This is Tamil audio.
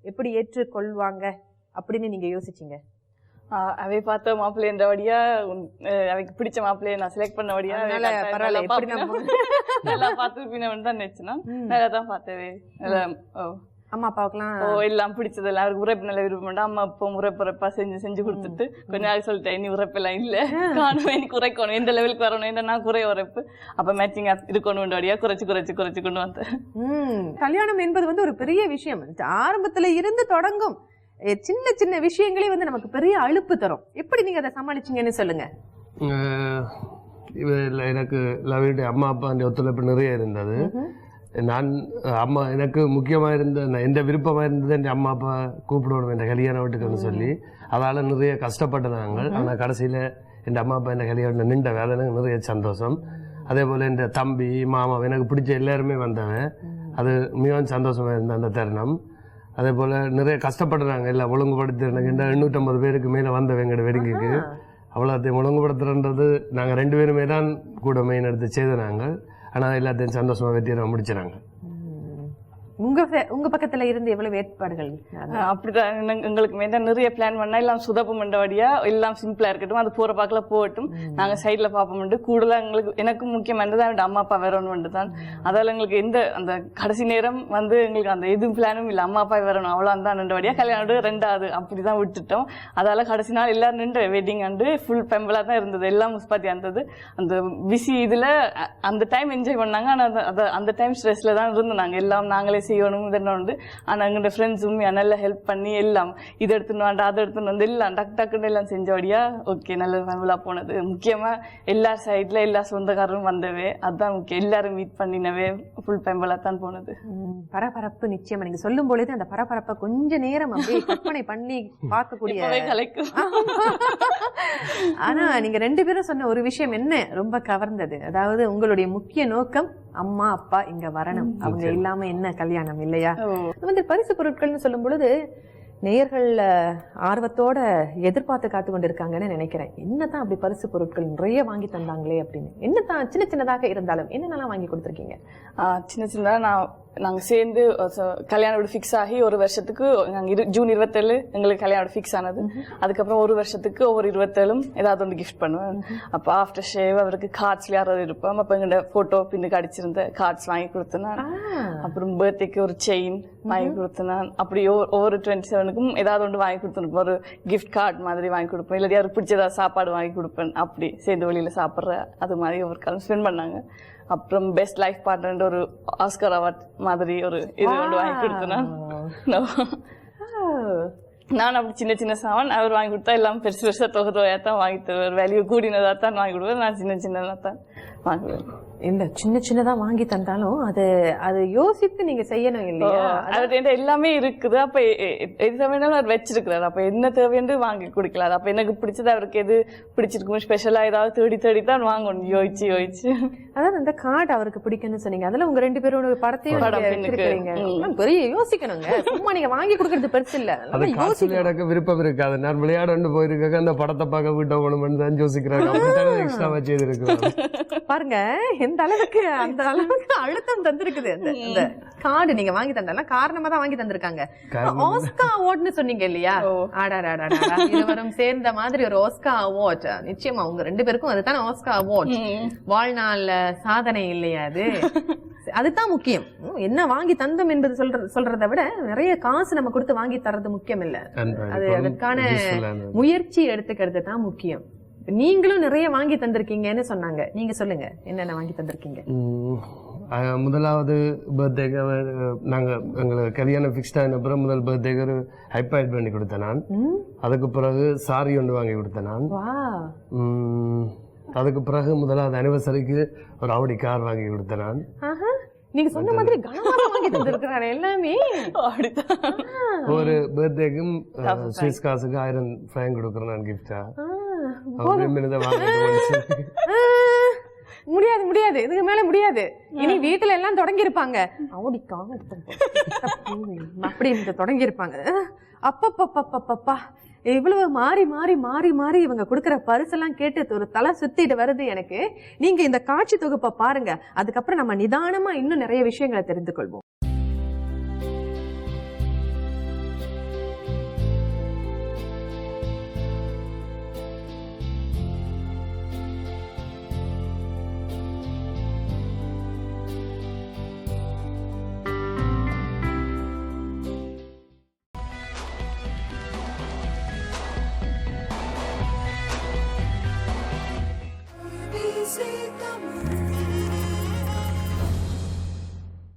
எப்படி ஏற்றுக்கொள்வாங்க அப்படின்னு நீங்க யோசிச்சீங்க? அவை பார்த்த மாப்பிள்ளைன்றபடியா அவைக்கு பிடிச்ச மாப்பிள்ளைய நான் செலக்ட் பண்ணபடியா நல்லா பார்த்துருப்பீன்னு தான் நினைச்சேன்னா நல்லா தான் பார்த்தவே. அம்மா அப்பாவுக்குலாம் எல்லாம் பிடிச்சது எல்லாம் அவருக்கு உரைப்பு நல்ல விருப்பம். அம்மா அப்பா உரைப்புறப்பா செஞ்சு கொடுத்துட்டு கொஞ்ச நாள் சொல்லிட்டேன், இனி உரைப்பெல்லாம் இல்ல, காணும் எனக்கு குறைக்கணும், எந்த லெவலுக்கு வரணும், என்ன நான் குறை உரைப்பு அப்ப மேட்சிங்கா இருக்கணும்ன்றபடியா குறைச்சு கொண்டு வந்தேன். கல்யாணம் என்பது ஒரு பெரிய விஷயம். ஆரம்பத்துல இருந்து தொடங்கும் சின்ன சின்ன விஷயங்களே நமக்கு பெரிய அலுப்பு தரும். எப்படி நீங்க அதை சமாளிச்சீங்கன்னு சொல்லுங்க. எனக்கு அம்மா அப்பா ஒத்துழைப்பு நிறைய இருந்தது. நான் அம்மா எனக்கு முக்கியமாக இருந்த எந்த விருப்பமாக இருந்தது என் அம்மா அப்பா கூப்பிடணும் என் கல்யாண வீட்டுக்குன்னு சொல்லி அதால் நிறைய கஷ்டப்பட்டுனாங்க. ஆனால் கடைசியில் என் அம்மா அப்பா என் கல்யாணம் நின்ற வேலை எனக்கு நிறைய சந்தோஷம். அதே போல் என் தம்பி மாமா எனக்கு பிடிச்ச எல்லாருமே வந்தவன், அது மிகவும் சந்தோஷமாக இருந்த அந்த தருணம். அதே போல் நிறைய கஷ்டப்படுறாங்க, எல்லாம் ஒழுங்குபடுத்தி 850 பேருக்கு மேலே வந்தவங்க எங்களோட வெறுங்குக்கு. அவ்வளோத்தையும் ஒழுங்குபடுத்துறன்றது நாங்கள் 2 பேருமே தான் கூட மெயின் எடுத்து செய்தாங்க. ஆனால் எல்லாத்தையும் சந்தோஷமாக வெற்றியை முடிச்சினாங்க. உங்க பக்கத்துல இருந்து எவ்வளவு ஏற்பாடுகள்? அப்படிதான் எங்களுக்கு மேல நிறைய பிளான் பண்ணா எல்லாம் சுதப்பம் பண்றபடியா எல்லாம் சிம்பிளா இருக்கட்டும், அது போற பாக்கல போகட்டும், நாங்க சைட்ல பாப்போம். கூடுதலா எங்களுக்கு முக்கியமானது அம்மா அப்பா வரணும் தான். அதால எங்களுக்கு அந்த கடைசி நேரம் எங்களுக்கு அந்த எதுவும் பிளானும் இல்லை, அம்மா அப்பா வரணும் அவ்வளவு தான் நின்றபடியா கல்யாணம் 2வது அப்படிதான் விட்டுட்டோம். அதால கடைசி நாள் எல்லாரும் நின்று வெட்டிங் ஃபுல் பெம்பலா தான் இருந்தது, எல்லாம் முஸ்பாத்தியா இருந்தது. அந்த பிஸி இதுல அந்த டைம் என்ஜாய் பண்ணாங்க. ஆனா அந்த டைம் ஸ்ட்ரெஸ்ல தான் இருந்தாங்க. எல்லாம் நாங்களே செய்யணும் இதெல்லாம் உண்டு. ஆனால் எங்களோட ஃப்ரெண்ட்ஸும் நல்லா ஹெல்ப் பண்ணி எல்லாம் இதை எடுத்துன்னு வேண்டாம் அதை எடுத்துன்னு வந்து எல்லாம் டக்குன்னு எல்லாம் செஞ்சபடியா ஓகே நல்ல ஃபேமிலியாக போனது. முக்கியமாக எல்லா சைடில் எல்லா சொந்தக்காரரும் வந்தவே, அதுதான் முக்கியம். எல்லாரும் மீட் பண்ணினவே ஃபுல் ஃபேமிலியாக தான் போனது. பரபரப்பு நிச்சயமா நீங்க சொல்லும் பொழுது அந்த பரபரப்பை கொஞ்ச நேரம் அப்படியே கற்பனை பண்ணி பார்க்கக்கூடிய கலைக்கும். ஆனா நீங்க 2 பேரும் சொன்ன ஒரு விஷயம் என்ன ரொம்ப கவர்ந்தது, அதாவது உங்களுடைய முக்கிய நோக்கம் அம்மா அப்பா இங்க வரணும், அவங்க இல்லாம என்ன கல்யாணம் இல்லையா? பரிசு பொருட்கள்னு சொல்லும் பொழுது நேயர்கள் ஆர்வத்தோட எதிர்பார்த்து காத்து கொண்டிருக்காங்கன்னு நினைக்கிறேன். என்னதான் அப்படி பரிசு பொருட்கள் நிறைய வாங்கி தந்தாங்களே அப்படின்னு. என்னதான் சின்னதாக இருந்தாலும் என்னென்னலாம் வாங்கி கொடுத்துருக்கீங்க? சின்னதா நாங்கள் சேர்ந்து கல்யாணம் ஃபிக்ஸ் ஆகி ஒரு வருஷத்துக்கு நாங்கள் ஜூன் 27 எங்களுக்கு கல்யாணம் ஃபிக்ஸ் ஆனது. அதுக்கப்புறம் ஒரு வருஷத்துக்கு ஒவ்வொரு 27 ஏதாவது ஒன்று கிஃப்ட் பண்ணுவேன். அப்போ ஆஃப்டர் ஷேவ் அவருக்கு கார்ட்ஸ்ல யாராவது இருப்போம். அப்போ எங்களோட போட்டோ பின்னுக்கு அடிச்சிருந்த கார்ட்ஸ் வாங்கி கொடுத்தேன். அப்புறம் பர்த்டேக்கு ஒரு செயின் வாங்கி கொடுத்தேன். அப்படி ஒவ்வொரு 27க்கும் ஏதாவது ஒன்று வாங்கி கொடுத்துருப்போம். ஒரு கிஃப்ட் கார்டு மாதிரி வாங்கி கொடுப்பேன். இல்லாட்டி யாருக்கு பிடிச்ச சாப்பாடு வாங்கி கொடுப்பேன். அப்படி சேர்ந்து வெளியில சாப்பிட்ற அது மாதிரி ஒவ்வொரு காலம் ஸ்பெண்ட் பண்ணாங்க. அப்புறம் பெஸ்ட் லைஃப் பார்ட்னர் ஒரு ஆஸ்கர் அவார்ட் மாதிரி ஒரு இது ஒன்று வாங்கி கொடுத்தேன். நான் அப்படி சின்ன சாமான் அவர் வாங்கி கொடுத்தா எல்லாம் பெருசா தொகையா தான் வாங்கி தருவார். வேல்யூ கூடினதா தான் வாங்கி கொடுவேன். நான் சின்னதா தான் வாங்குவேன். இல்ல சின்னதா வாங்கி தந்தாலும் அது யோசித்து நீங்க செய்யணும் இல்லையா? அது எல்லாமே இருக்குது. அப்ப எது தேவையானாலும் அவர் வச்சிருக்கிறாரு. அப்ப என்ன தேவைன்னு வாங்கி கொடுக்கலாரு. அப்ப எனக்கு பிடிச்சது அவருக்கு எது பிடிச்சிருக்கும் ஸ்பெஷலா ஏதாவது தேடி தான் வாங்கணும் யோசிச்சு. அதாவது அந்த கார்டு அவருக்கு பிடிக்கும்னு சொன்னீங்க. அதுல உங்க 2 பேரோட படத்தையும் பெரிய யோசிக்கணுங்க. சும்மா நீங்க வாங்கி கொடுக்கறது பெருசு இல்ல, எனக்கு விருப்பம் இருக்காது. நான் விளையாட போயிருக்க அந்த படத்தை பார்க்க விட்ட போகணும்னு தான் யோசிக்கிறாங்க. பாருங்க அந்த அளவுக்கு அழுத்தம் தந்திருக்குது. அந்த கார்டு நீங்க வாங்கி தந்தாலும் காரணமா தான் வாங்கி தந்திருக்காங்க. ஆஸ்கார் அவார்ட்னு சொன்னீங்க இல்லையா? இருவரும் சேர்ந்த மாதிரி ஒரு ஆஸ்கார் அவார்ட். நிச்சயமா உங்க 2 பேருக்கும் அதுதான் ஆஸ்கார் அவார்ட். வாழ்நாள் சாதனை இல்லையா அது? அதுதான் முக்கியம். என்ன வாங்கி தந்தோம் என்பது சொல்றதை விட நிறைய காசு நம்ம கொடுத்து வாங்கி தர்றது முக்கியம் இல்ல, அது அதற்கான முயற்சி எடுத்துக்கிறது தான் முக்கியம். நீங்களும் நிறைய வாங்கி தந்திருக்கீங்கன்னு சொன்னாங்க. நீங்க சொல்லுங்க என்னென்ன வாங்கி தந்திருக்கீங்க? முதலாவது பர்த்டேக்கு எங்களுக்கு கல்யாணம் ஃபிக்ஸ்ட் ஆன அப்புறம் முதல் பர்த்டேக்கு ஒரு ஐபேட் பண்ணி கொடுத்தேன் நான். அதுக்கு பிறகு சாரி ஒன்று வாங்கி கொடுத்தேன் நான். அதுக்கு பிறகு முதலாவது அனிவர்சரிக்கு ஒரு ஆடி கார் வாங்கி கொடுத்தேன் நான். நீங்க சொன்ன மாதிரி கனமாக வாங்கி தந்திருக்கிறாரு எல்லாமே. ஒரு பர்த்டேக்கும் ஸ்விஸ் காசுக்கு 1000 ஃப்ராங்க் கொடுக்குறேன் நான் கிஃப்டா. முடியாது முடியாது, இதுக்கு மேல முடியாது. இனி வீட்டுல எல்லாம் தொடங்கி இருப்பாங்க, அப்படின்னு தொடங்கி இருப்பாங்க. அப்பப்பப்பப்பப்பா, இவ்வளவு மாறி மாறி மாறி மாறி இவங்க கொடுக்குற பரிசெல்லாம் கேட்டு ஒரு தலை சுத்திட்டு வருது எனக்கு. நீங்க இந்த காட்சி தொகுப்பை பாருங்க, அதுக்கப்புறம் நம்ம நிதானமா இன்னும் நிறைய விஷயங்களை தெரிந்து கொள்வோம்.